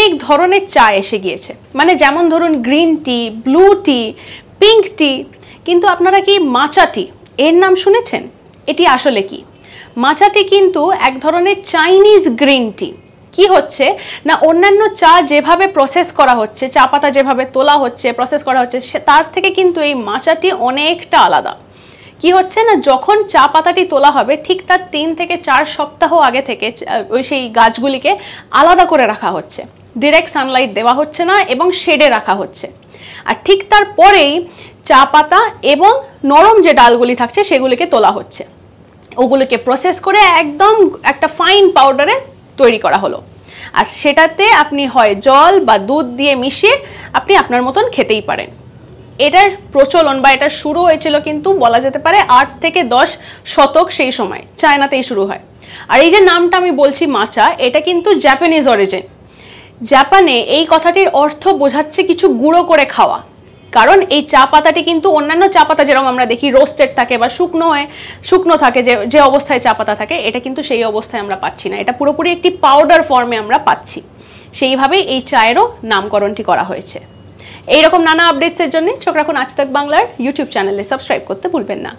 অনেক ধরনের চা এসে গিয়েছে, মানে যেমন ধরুন গ্রিন টি, ব্লু টি, পিঙ্ক টি, কিন্তু আপনারা কি মাচা টি এর নাম শুনেছেন? এটি আসলে কি? মাচা টি কিন্তু এক ধরনের চাইনিজ গ্রিন টি। কি হচ্ছে না, অন্যান্য চা যেভাবে প্রসেস করা হচ্ছে, চা পাতা যেভাবে তোলা হচ্ছে, প্রসেস করা হচ্ছে, তার থেকে কিন্তু এই মাচা টি অনেকটা আলাদা। কি হচ্ছে না, যখন চা পাতাটি তোলা হবে ঠিক তার 3 থেকে 4 সপ্তাহ আগে থেকে ওই সেই গাছগুলিকে আলাদা করে রাখা হচ্ছে, ডিরেক্ট সানলাইট দেওয়া হচ্ছে না এবং শেডে রাখা হচ্ছে। আর ঠিক তারপরেই চা পাতা এবং নরম যে ডালগুলি থাকছে সেগুলিকে তোলা হচ্ছে, ওগুলোকে প্রসেস করে একদম একটা ফাইন পাউডারে তৈরি করা হলো। আর সেটাতে আপনি হয় জল বা দুধ দিয়ে মিশিয়ে আপনি আপনার মতন খেতেই পারেন। এটার প্রচলন বা এটার শুরু হয়েছিল কিন্তু বলা যেতে পারে 8 থেকে 10 শতক, সেই সময় চায়নাতেই শুরু হয়। আর এই যে নামটা আমি বলছি মাচা, এটা কিন্তু জাপানিজ অরিজিন। জাপানে এই কথাটির অর্থ বোঝাচ্ছে কিছু গুঁড়ো করে খাওয়া, কারণ এই চা পাতাটি কিন্তু অন্যান্য চা পাতা যেরকম আমরা দেখি রোস্টেড থাকে বা শুকনো থাকে, যে অবস্থায় চা পাতা থাকে, এটা কিন্তু সেই অবস্থায় আমরা পাচ্ছি না, এটা পুরোপুরি একটি পাউডার ফর্মে আমরা পাচ্ছি। সেইভাবেই এই চায়েরও নামকরণটি করা হয়েছে। এইরকম নানা আপডেটসের জন্য চোখ রাখুন আজ তাক বাংলার ইউটিউব চ্যানেলে, সাবস্ক্রাইব করতে ভুলবেন না।